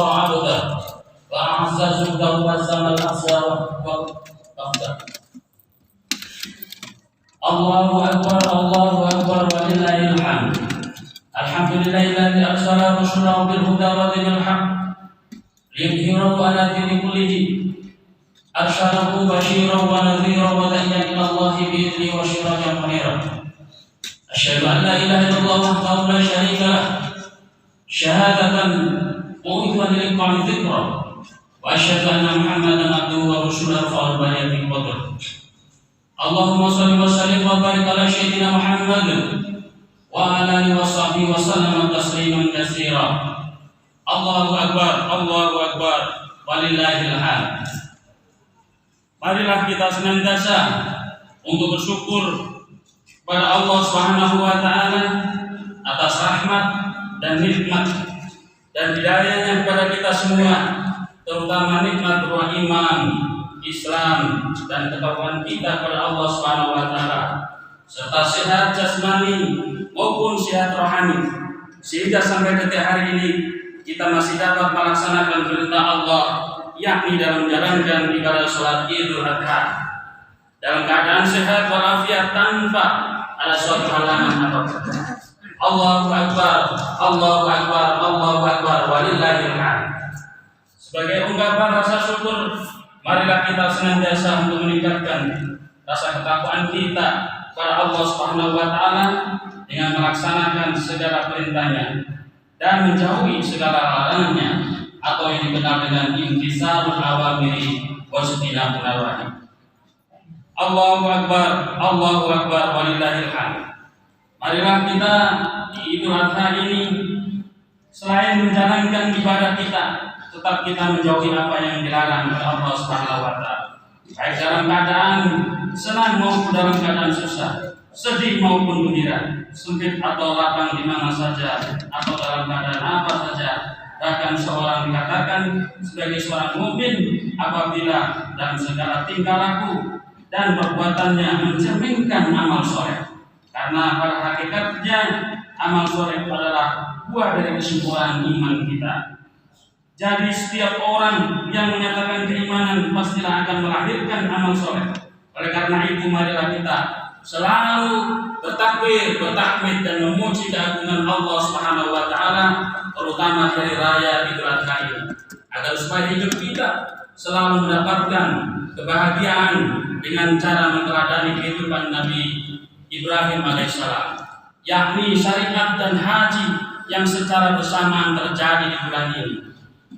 عبده وأعز جنده وهزم الأحزاب وحده. الله أكبر الله أكبر ولله الحمد. الحمد لله الذي أرسل رسوله بالهدى ودين الحق ليظهره على دين كله. أرسله بشيرا ونذيرا وداعيا إلى الله بإذنه وسراجا منيرا. أشهد أن لا إله إلا الله وحده لا شريك له شهادة موعظة للقوم ذكرا. وأشهد أن محمدا عبده ورسوله فاضل بني البدر. اللهم صل وسلم وبارك على سيدنا محمد وعلى آله وصحبه وسلم تسليما كثيرا. الله أكبر walillahil hamd. Marilah kita senantiasa untuk bersyukur kepada Allah Subhanahu wa taala atas rahmat dan nikmat dan hidayahnya kepada kita semua, terutama nikmat berupa iman, Islam dan ketakwaan kita kepada Allah Subhanahu wa taala, serta sehat jasmani maupun sehat rohani, sehingga sampai detik hari ini kita masih dapat melaksanakan perintah Allah, yakni dalam menjalankan ibadah salat Idul Adha dalam keadaan sehat walafiat tanpa ada suatu halangan apapun. Allahu Akbar, Allahu Akbar, Allahu Akbar, walillahil hamd. Sebagai ungkapan rasa syukur, marilah kita senantiasa untuk meningkatkan rasa ketakwaan kita kepada Allah Subhanahu wa taala dengan melaksanakan segala perintahnya dan menjauhi segala larangannya, atau yang dikenal dengan imtitsalul awamiri wa ijtinabun nawahi. Allahu Akbar, walillahil hamd. Marilah kita di Idul Adha ini selain menjalankan ibadah kita, tetap kita menjauhi apa yang dilarang oleh Allah Subhanahu wa taala. Baik dalam keadaan senang maupun dalam keadaan susah, sedih maupun gembira, sempit atau lapang di mana saja, atau dalam keadaan apa saja. Bahkan seorang dikatakan sebagai seorang mukmin apabila dalam segala tingkah laku dan perbuatannya mencerminkan amal soleh. Karena pada hakikatnya amal soleh adalah buah dari kesimpulan iman kita. Jadi setiap orang yang menyatakan keimanan pastilah akan melahirkan amal soleh. Oleh karena itu marilah kita selalu bertakbir, bertahmid dan memuji keagungan Allah Subhanahu wa taala, terutama dari raya Idul Adha ini, agar supaya hidup kita selalu mendapatkan kebahagiaan dengan cara meneladani kehidupan Nabi Ibrahim alaihissalam, yakni syariat dan haji yang secara bersamaan terjadi di bulan ini.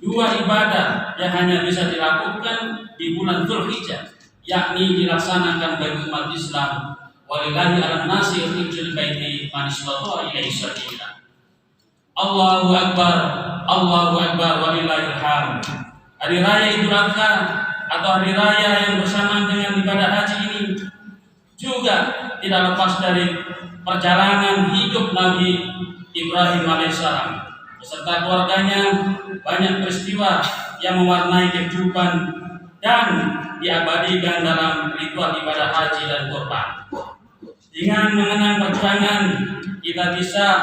Dua ibadah yang hanya bisa dilakukan di bulan Dzulhijjah, yakni dilaksanakan bagi umat Islam. Walillahi 'alan nasi hijjul baiti man istata'a ilaihi sabila. Allahu Akbar, walillahil hamd. Hari raya Idul Adha atau hari raya yang bersamaan dengan ibadah haji ini juga tidak lepas dari perjalanan hidup Nabi Ibrahim alaihissalam beserta keluarganya. Banyak peristiwa yang mewarnai kehidupan dan diabadikan dalam ritual ibadah haji dan kurban. Dengan mengenang perjuangan, kita bisa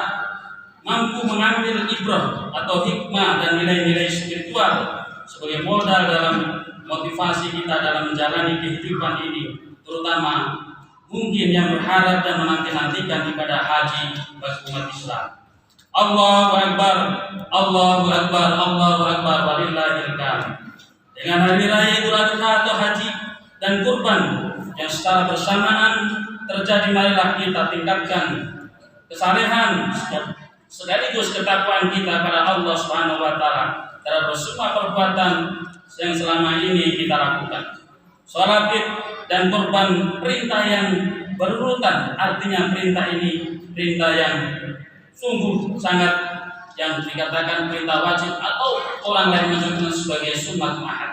mampu mengambil ibrah atau hikmah dan nilai-nilai spiritual sebagai modal dalam motivasi kita dalam menjalani kehidupan ini, terutama mungkin yang berharap dan menanti-nantikan ibadah haji bagi umat Islam. Allahu Akbar, walillahil hamd. Dengan hari raya Idul Adha atau haji dan kurban yang secara bersamaan terjadi, marilah kita tingkatkan kesalehan sekaligus ketakwaan kita pada Allah Subhanahu wa taala terhadap semua perbuatan yang selama ini kita lakukan. Salat Id dan kurban perintah yang berurutan, artinya perintah ini perintah yang sungguh sangat, yang dikatakan perintah wajib atau orang lain menyebutnya sebagai sunat muakkad.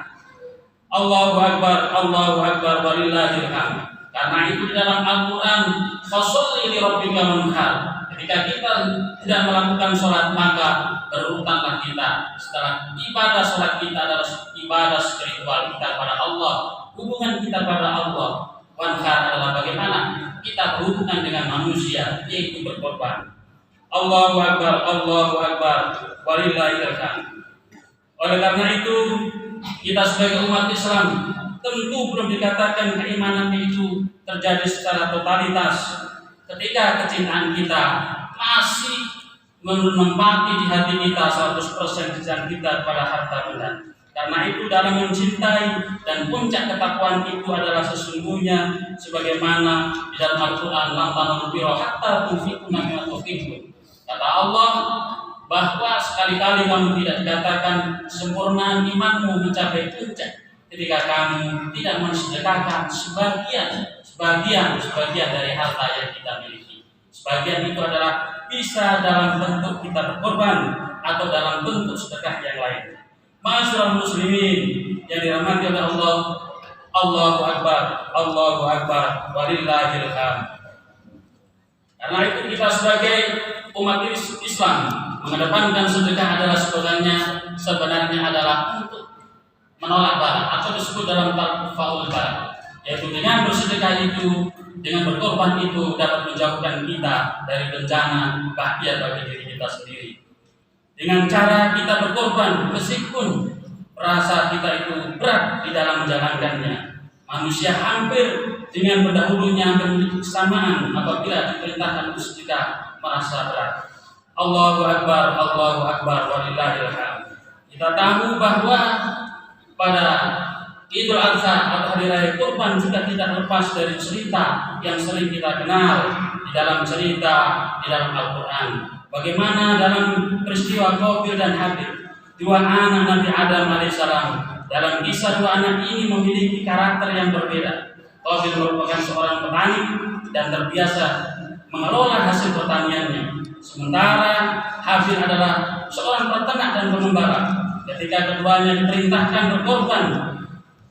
Allahu Akbar, walillahil hamd. Karena itu di dalam Al-Quran, fasholli li rabbika wanhar. Ketika kita tidak melakukan sholat, maka berurutanlah kita. Setelah ibadah sholat kita adalah ibadah spiritual kita pada Allah, hubungan kita pada Allah. Wanhar adalah bagaimana kita berhubungan dengan manusia, yaitu berkorban. Allahu Akbar, walillahil hamd. Oleh karena itu, kita sebagai umat Islam tentu belum dikatakan keimanannya itu terjadi secara totalitas ketika kecintaan kita masih menempati di hati kita 100% kecintaan kita pada harta benda. Karena itu dalam mencintai dan puncak ketakwaan itu adalah sesungguhnya sebagaimana di dalam Al-Quran, "Lan tanalul birra hatta tunfiqu mimma tuhibbun." Kata Allah bahwa sekali-kali kamu tidak dikatakan sempurna imanmu mencapai puncak ketika kamu tidak mensedekahkan sebagian dari harta yang kita miliki. Sebagian itu adalah bisa dalam bentuk kita berkorban atau dalam bentuk sedekah yang lain. Ma'asyiral muslimin yang dirahmati oleh Allah, Allahu Akbar, walillahil hamd. Karena itu kita sebagai umat Islam mengedepankan sedekah adalah sebenarnya adalah untuk menolak bala atau disebut dalam faul bala, yaitu dengan bersedekah itu, dengan berkorban itu dapat menjauhkan kita dari bencana bahaya bagi diri kita sendiri. Dengan cara kita berkorban, meskipun rasa kita itu berat di dalam menjalankannya, manusia hampir dengan pendahulunya memiliki kesamaan apabila diperintahkan bersedekah merasa berat. Allahu Akbar, walillahil hamd. Kita tahu bahwa pada Idul Adha atau hari raya kurban juga tidak lepas dari cerita yang sering kita kenal di dalam Al-Quran. Bagaimana dalam peristiwa Qabil dan Habil, dua anak Nabi Adam alaihissalam. Dalam kisah dua anak ini memiliki karakter yang berbeda. Qabil merupakan seorang petani dan terbiasa mengelola hasil pertaniannya, sementara Habil adalah seorang peternak dan pengembara. Ketika keduanya diperintahkan berkorban,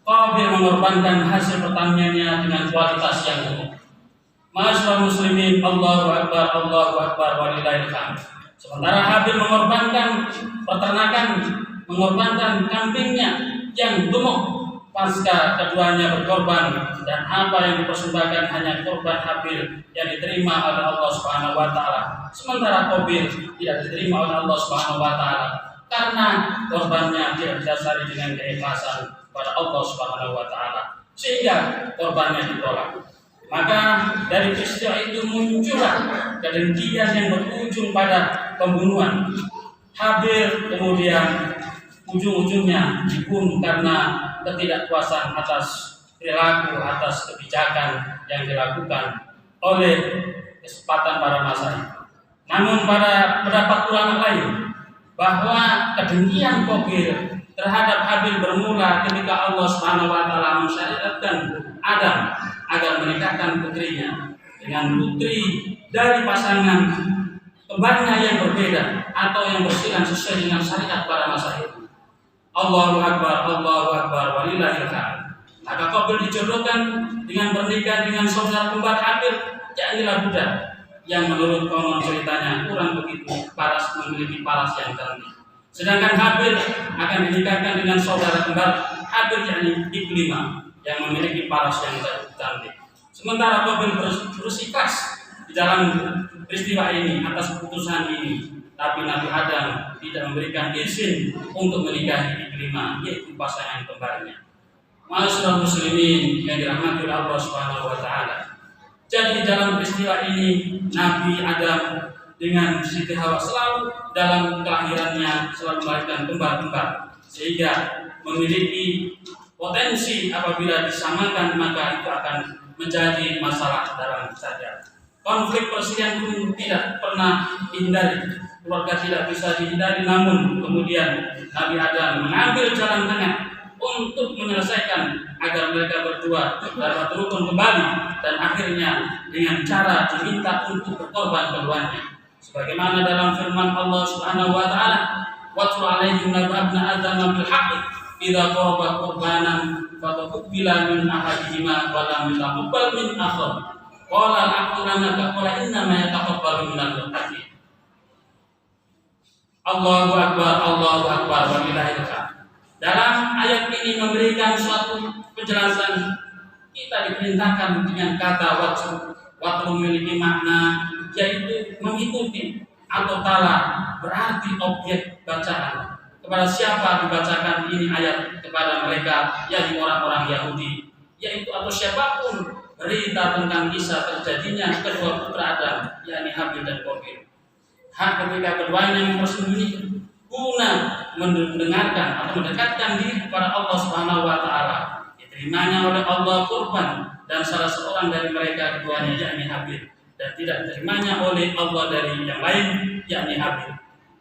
Qabil mengorbankan hasil pertaniannya dengan kualitas yang buruk. Ma'asyiral muslimin, Allahu Akbar, walillahil hamd. Sementara Habil mengorbankan peternakan, mengorbankan kambingnya yang gemuk. Pasca keduanya berkorban, dan apa yang dipersembahkan hanya korban Habil yang diterima oleh Allah Subhanahu wa taala. Sementara Qabil tidak diterima oleh Allah Subhanahu wa taala karena korbannya tidak didasari dengan keikhlasan pada Allah Subhanahu wa taala, sehingga korbannya ditolak. Maka dari peristiwa itu muncullah kedengkian yang berujung pada pembunuhan. Habil kemudian ujung-ujungnya dibunuh karena ketidakpuasan atas perilaku, atas kebijakan yang dilakukan oleh kesempatan para masa itu. Namun pada pendapat ulama lain bahwa kedengkian Qabil terhadap Habil bermula ketika Allah Subhanahu wa taala mensyariatkan Adam agar menikahkan putrinya dengan putri dari pasangan kembarnya yang berbeda atau yang bersilang sesuai dengan syariat pada masa itu. Allahu Akbar, walillahil hamd. Maka Qabil dijodohkan dengan bernikah dengan saudara kembar Habil, yaknilah budak yang menurut konon ceritanya kurang begitu paras, memiliki paras yang cantik. Sedangkan Habil akan dinikahkan dengan saudara kembar Habil, yakni Iklimah, yang memiliki paras yang cantik. Sementara Qabil bersikeras di dalam peristiwa ini atas keputusan ini, tapi Nabi Adam tidak memberikan izin untuk menikahi Iklimah, yaitu pasangan kembarnya. Ma'asyiral muslimin yang dirahmati oleh Allah Subhanahu wa taala. Jadi dalam peristiwa ini Nabi Adam dengan Siti Hawa selalu dalam kelahirannya selalu melahirkan kembar-kembar, sehingga memiliki potensi apabila disamakan maka itu akan menjadi masalah dalam saja. Konflik perselingkuhan pun tidak pernah dihindari, keluarga tidak bisa dihindari, namun kemudian Nabi Adam mengambil jalan tengah untuk menyelesaikan agar mereka berdua dapat rukun kembali, dan akhirnya dengan cara diminta untuk berkorban keduanya. Sebagaimana dalam firman Allah Subhanahu wa taala, "Watlu 'alaihim naba'na Adam bil haqqi idza qaraba qurbanan fataqabbala min ahadihima wa lam yataqabbal min akhar. Qala al-aqulana qala inna ma yataqabbalu minal muttaqin." Allahu Akbar, walillahil hamd. Dalam ayat ini memberikan suatu penjelasan. Kita diperintahkan dengan kata watlu memiliki makna yaitu mengikuti atau tala, berarti objek bacaan. kepada siapa dibacakan ini ayat kepada mereka, yakni orang-orang Yahudi, yaitu atau siapapun berita tentang kisah terjadinya kedua putra Adam, yakni Habil dan Qabil. Hak ketika keduanya mempersembunyikan guna mendengarkan atau mendekatkan diri kepada Allah Subhanahu wa taala, diterimanya oleh Allah kurban dan salah seorang dari mereka keduanya yakni Habil, dan tidak diterimanya oleh Allah dari yang lain yakni Habil.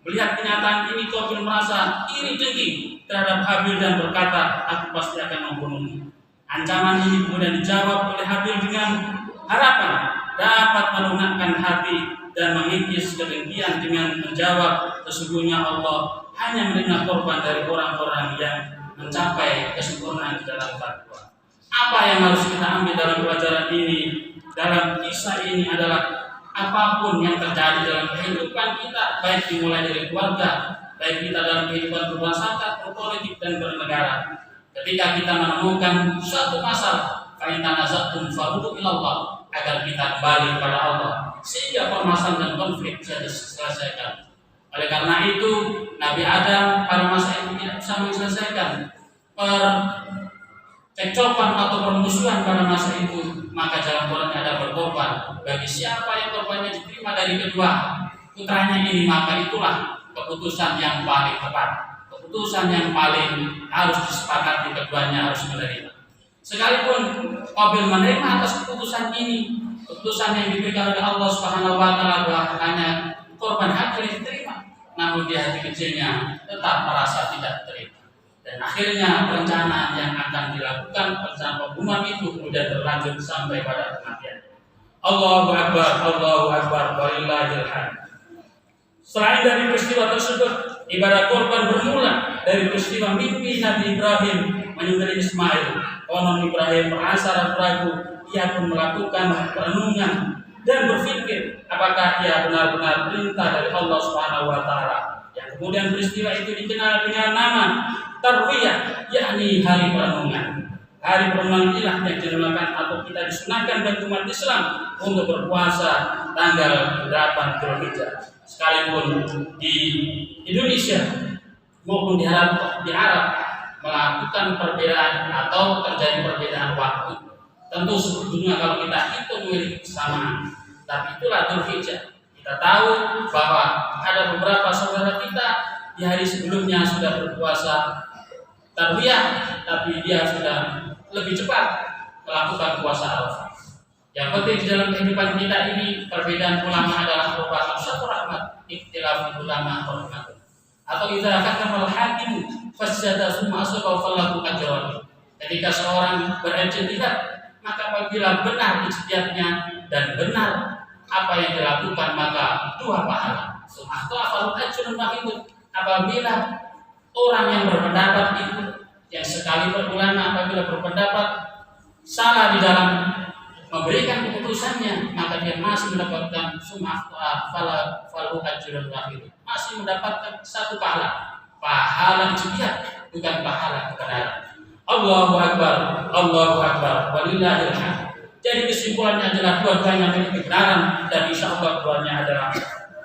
Melihat kenyataan ini, Qabil merasa iri dengki terhadap Habil dan berkata, "Aku pasti akan membunuhmu." Ancaman ini kemudian dijawab oleh Habil dengan harapan dapat melunakkan hati dan mengikis kedengkian dengan menjawab, "Sesungguhnya Allah hanya menerima korban dari orang-orang yang mencapai kesempurnaan di dalam takwa." Apa yang harus kita ambil dalam pelajaran ini, dalam kisah ini adalah apapun yang terjadi dalam kehidupan kita, baik dimulai dari keluarga, baik kita dalam kehidupan berbangsa, berpolitik dan bernegara, ketika kita menemukan suatu masalah, fa in tanaza'tum faruddu ila Allah, agar kita kembali kepada Allah sehingga permasalahan dan konflik bisa diselesaikan. Oleh karena itu, Nabi Adam pada masa itu tidak bisa menyelesaikan percekcokan atau permusuhan pada masa itu, maka jalan keluarnya ada berkorban. Bagi siapa yang korbannya diterima dari kedua putranya ini, maka itulah keputusan yang paling tepat, keputusan yang paling harus disepakati, keduanya harus menerima. Sekalipun Qabil menerima atas keputusan ini, keputusan yang diberikan oleh Allah Subhanahu wa taala bahwa hanya korban Habil diterima, namun di hati kecilnya tetap merasa tidak terima. Dan akhirnya perencanaan yang akan dilakukan, perencanaan pembunuhan itu kemudian berlanjut sampai pada kematian. Allahu Akbar, Allahu Akbar, walillahil hamd. Selain dari peristiwa tersebut, ibadah korban bermula dari peristiwa mimpi Nabi Ibrahim menyembelih Ismail. Konon Ibrahim merasa ragu, ia pun melakukan perenungan dan berpikir apakah ia benar-benar perintah dari Allah Subhanahu wa taala. Yang kemudian peristiwa itu dikenal dengan nama Tarwiyah, yakni hari perenungan. Hari perenungan inilah yang dinamakan atau kita disunahkan bagi umat Islam untuk berpuasa tanggal 8 Dzulhijjah. Sekalipun di Indonesia maupun di Arab melakukan perbedaan atau terjadi perbedaan waktu. Tentu sebetulnya kalau kita hitung memiliki kesamaan, tapi itulah Dzulhijjah. Kita tahu bahwa ada beberapa saudara kita di hari sebelumnya sudah berpuasa Tarwiyah, tapi dia sudah lebih cepat melakukan puasa Arafah. Yang penting di dalam kehidupan kita ini, perbedaan ulama adalah merupakan satu rahmat, ikhtilaf ulama rahmat. Atau idza hakama al-hakim fasada summa asaba falahu ajran. Ketika seorang berijtihad, maka apabila benar ijtihadnya dan benar apa yang dilakukan, maka dua pahala. Summa falahu ajrun wahid. Apabila orang yang berpendapat itu, yang sekali ulama apabila berpendapat salah di dalam memberikan keputusannya, maka dia masih mendapatkan sum'ah falahu ajrun wahid, masih mendapatkan satu pahala, pahala ijtihad, bukan pahala kebenaran. Allahu Akbar, Allahu Akbar, walillahil hamd. Jadi kesimpulannya adalah dua-duanya memiliki kebenaran dan insya Allah keduanya adalah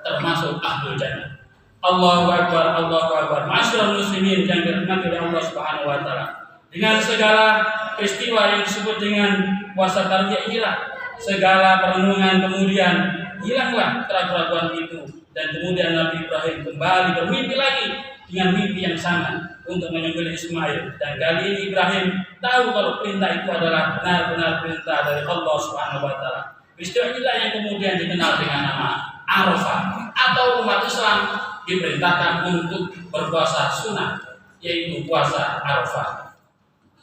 termasuk ahlul jannah. Allahu Akbar, Allahu Akbar. Ma'asyiral muslimin yang dirahmati oleh Allah Subhanahu wa taala. Dengan segala peristiwa yang disebut dengan puasa Tarwiyah inilah, segala perenungan kemudian hilanglah keraguan itu, dan kemudian Nabi Ibrahim kembali bermimpi lagi dengan mimpi yang sama untuk menyembelih Ismail. Dan kali ini Ibrahim tahu kalau perintah itu adalah benar-benar perintah dari Allah Subhanahu wa taala. Peristiwa inilah yang kemudian dikenal dengan nama Arafah, atau umat Islam diperintahkan untuk berpuasa sunnah, yaitu puasa Arafah.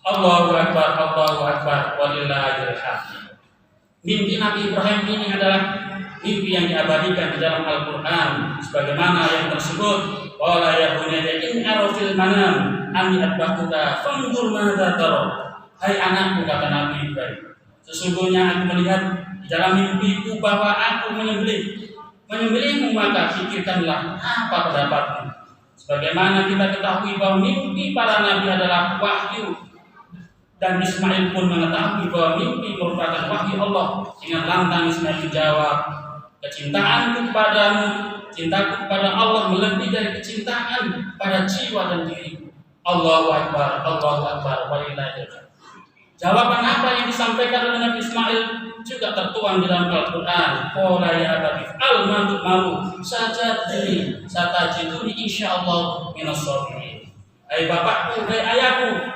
Allahu Akbar, Allahu Akbar, walillahil hamd. Mimpi Nabi Ibrahim ini adalah mimpi yang diabadikan di dalam Al-Quran, sebagaimana yang tersebut, qala ya bunayya inni ara fil manam anni adbahtuka fanzur madza tara. Hai anakku, kata Nabi Ibrahim, sesungguhnya aku melihat di dalam mimpiku bahwa aku menyembelihmu, maka pikirkanlah apa pendapatmu. Sebagaimana kita ketahui bahwa mimpi para nabi adalah wahyu, dan Ismail pun mengetahui bahwa mimpi merupakan wahyu Allah. Dengan lantang Ismail menjawab Kecintaanku kepadamu, cintaku kepada Allah melebihi dari kecintaan pada jiwa dan diriku. Allahu Akbar, Allahu Akbar, walillahil hamd. Jawaban apa yang disampaikan oleh Nabi Ismail juga tertuang di dalam Al-Quran. Qala ya abati fa'al ma tu'maru satajiduni insyaallah minas shabirin. Hai bapakku, hai ayahku,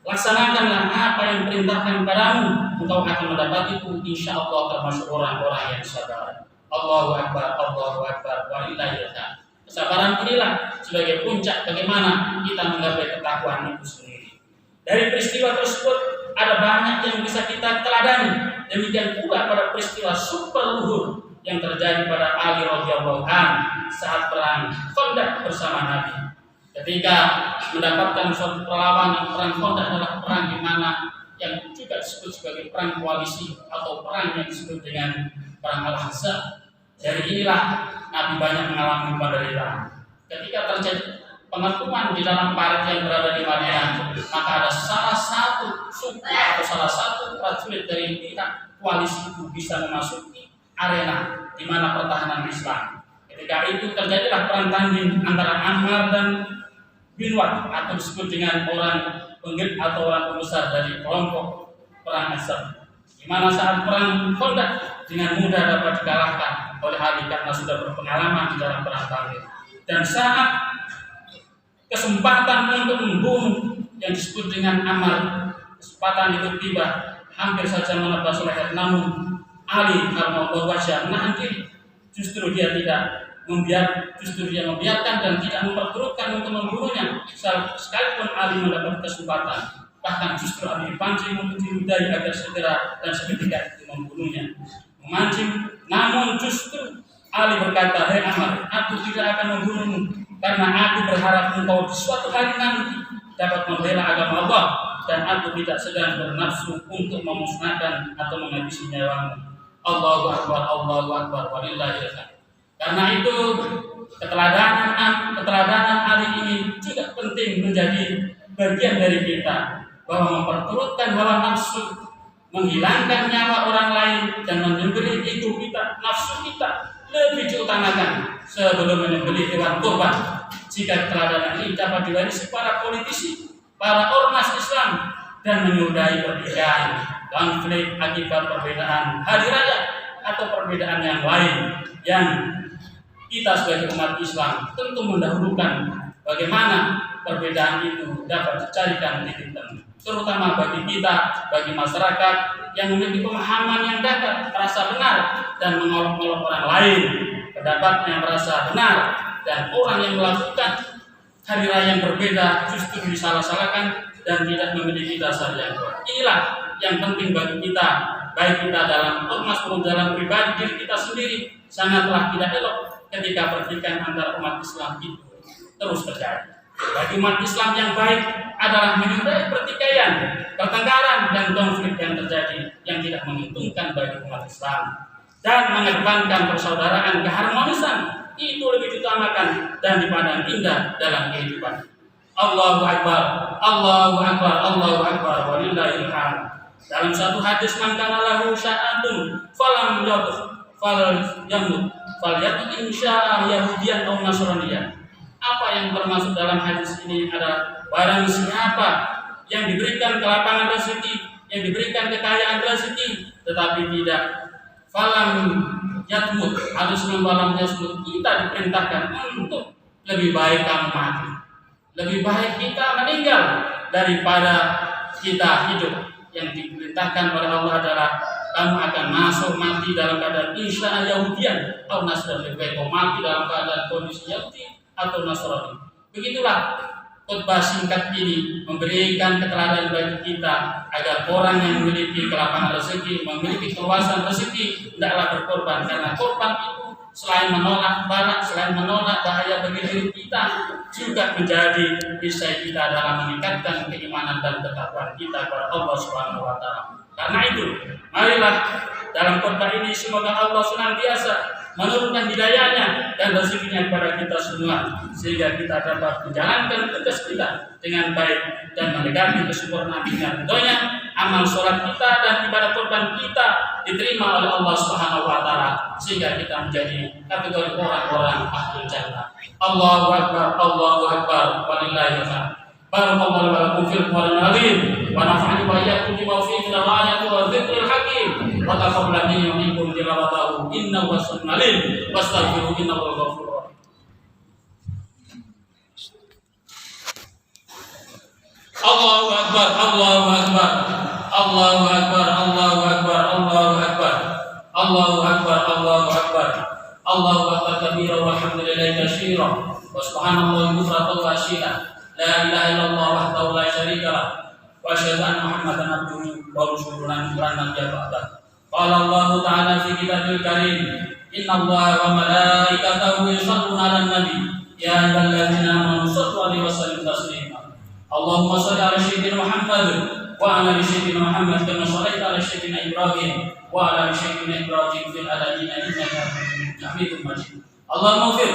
laksanakanlah apa yang perintahkan padamu, engkau akan mendapatiku insyaallah termasuk orang-orang yang sabar. Allahu Akbar, Allahu Akbar, walillahil hamd. Kesabaran inilah sebagai puncak bagaimana kita menggapai ketakwaan itu sendiri. Dari peristiwa tersebut ada banyak yang bisa kita teladani. Demikian pula pada peristiwa super luhur yang terjadi pada Ali radhiyallahu anhu saat perang Khandaq bersama Nabi. Ketika mendapatkan suatu perlawanan, perang Khandaq adalah perang di mana yang juga disebut sebagai perang koalisi atau perang yang disebut dengan perang Al-Ahzab. Dari inilah Nabi banyak mengalami penderitaan. Ketika terjadi pengepungan di dalam parit yang berada di Madinah, maka ada salah satu suku atau salah satu prajurit dari pihak koalisi itu bisa memasuki arena di mana pertahanan Islam. Ketika itu terjadilah perang tanding antara Ammar dan Binwat atau disebut dengan orang penggit atau orang pembesar dari kelompok perang Ahzab. Di mana saat perang Khandaq dengan mudah dapat dikalahkan oleh Ali karena sudah berpengalaman di dalam perang tanding. Dan saat kesempatan untuk membunuh yang disebut dengan Ammar, kesempatan itu tiba, hampir saja menebas leher, namun Ali karena wajah menahan diri. Justru dia membiarkan dan tidak memperturutkan untuk membunuhnya. Sekalipun Ali mendapat kesempatan, bahkan justru Ali dipancing untuk diludahi agar segera dan seketika itu membunuhnya. Memancing, namun justru Ali berkata, "Hei Ammar, aku tidak akan membunuhmu karena aku berharap engkau di suatu hari nanti dapat membela agama Allah dan aku tidak sedang bernafsu untuk memusnahkan atau menghabisi nyawamu." Allahu Akbar, Allahu Akbar, walillahil hamd. Karena itu keteladanan Ali ini juga penting menjadi bagian dari kita, bahwa memperturutkan hawa nafsu, menghilangkan nyawa orang lain dan menyembelih itu nafsu kita lebih diutamakan sebelum menyembelih hewan kurban. Jika keteladanan ini dapat diwarisi para politisi, para ormas Islam dan menyudahi perbedaan, konflik akibat perbedaan hari raya atau perbedaan yang lain, yang kita sebagai umat Islam tentu mendahulukan bagaimana perbedaan itu dapat dicarikan titik temu, terutama bagi kita, bagi masyarakat yang memiliki pemahaman yang dapat merasa benar dan mengolok-olok orang lain, pendapatnya merasa benar, dan orang yang melakukan hari raya yang berbeda justru disalah-salahkan dan tidak memiliki dasar yang kuat. Inilah yang penting bagi kita, baik kita dalam ormas maupun dalam pribadi diri kita sendiri. Sangatlah tidak elok ketika pertikaian antara umat Islam itu terus terjadi. Bagi umat Islam yang baik adalah menyudahi pertikaian, pertengkaran dan konflik yang terjadi yang tidak menguntungkan bagi umat Islam, dan mengedepankan persaudaraan, keharmonisan itu lebih diutamakan dan dipandang indah dalam kehidupan. Allahu Akbar, Allahu Akbar, Allahu Akbar, walillahil hamd. Dalam satu hadis, man kana lahu sya'atun falam yamut falyakun insya'a yahudiyan aw nasraniyan. Apa yang termasuk dalam hadis ini adalah barang siapa yang diberikan kelapangan rezeki, yang diberikan kekayaan rezeki, tetapi tidak falam yatmut, harus membalam yasmut, kita diperintahkan untuk lebih baik kamu mati, lebih baik kita meninggal daripada kita hidup. Yang diperintahkan oleh Allah adalah kamu akan masuk mati dalam keadaan insya Yahudian atau Nasrani, lebih baik kau mati dalam keadaan kondisi Yahudi atau Nasrani. Begitulah khutbah singkat ini memberikan keteladanan bagi kita agar orang yang memiliki kelapangan rezeki, memiliki keluasan rezeki, hendaklah berkorban, karena korban itu selain menolak barat, selain menolak bahaya bagi diri kita, juga menjadi perisai kita dalam meningkatkan keimanan dan ketakwaan kita kepada Allah Subhanahu wa taala. Karena itu, marilah dalam khutbah ini semoga Allah senantiasa menurunkan hidayahnya dan rezekinya kepada kita semua, sehingga kita dapat menjalankan tugas kita dengan baik dan mendekati kesempurnaan dengan ridhonya. Amal sholat kita dan ibadah kurban kita diterima oleh Allah Subhanahu wa taala, sehingga kita menjadi kategori orang-orang ahlul jannah. Allahu akbar, Allahu akbar, walillahil hamd. Barakallahu lakum fil Qur'anil azim wa nafa'ani wa iyyakum bima fihi min al-ayati wa dzikril hakim wa taqabbal minni wa minkum tilawatahu innahu was-sami'ul 'alim wastaghfiruhu innahu ghafurur rahim. Allahu akbar, Allahu akbar, Allahu akbar, Allahu akbar, Allahu akbar, Allahu akbar, Allahu akbar, Allahu akbar kabira walhamdulillahi katsira wa subhanallahi bukratan wa asila. La ilaha illallah wahdahu la syarika lah wa asyhadu anna Muhammadan abduhu wa rasuluhu la nabiyya ba'dah. Qala Allah ta'ala fi kitabil karim, innallaha wa malaikatahu yusholluna 'alan nabi ya ayyuhalladzina amanu shallu 'alaihi wa sallimu taslima. Allahumma shalli 'ala sayyidina Muhammad wa 'ala ali sayyidina Muhammad kama shallaita 'ala sayyidina Ibrahim wa 'ala ali sayyidina Ibrahim fil alamin innaka Hamidum Majid. Allahumma ighfir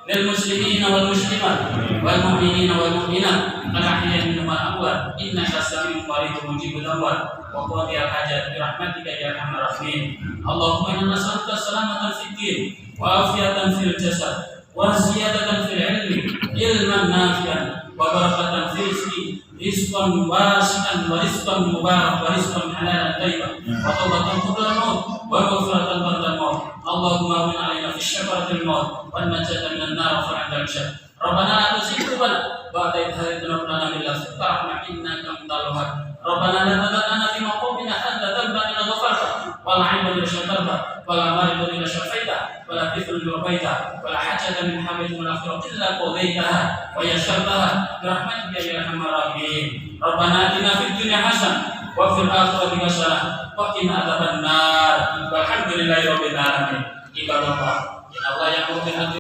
lil muslimina wal muslimat wal mu'minina wal mu'minat al-ahya'i minhum wal amwat innaka sami'un qaribun mujibud da'wat wa qadiyal hajat bi rahmatika ya arhamar rahimin. Allahumma inna nas'aluka salamatan fid din wa afiyatan fil jasad wa ziyadatan fil ilmi ilman nafi'an wa barakatan fil rizqi rizqan wasi'an wa rizqan mubarak wa rizqan halalan thayyiban wa tawbatan qabla al-maut wa maghfiratan ba'da al-maut. Allahumma min 'alaina fi syafaratil maut wa najatan minan nar wa fa'al syar. Rabbana la tuzigh qulubana ba'da idh hadaytana wa hab lana min ladunka rahmatan innaka antal wahhab. Rabbana la tad'alna fi maqamina hadha dhanban illa ghafarta wa la 'ayban illa shatarta wa la maridan illa shafaita wa la tiflan illa rafaita wa la hajatan min hawaijil akhirati illa qadaitaha wa yassartaha bi rahmatika ya arhamar rahimin. Rabbana atina fid dunya hasanah wa fil akhirati hasanah wa qina adzabannar. Walhamdulillahi rabbil alamin. Ibadallah, inna Allah ya'muru bil 'adli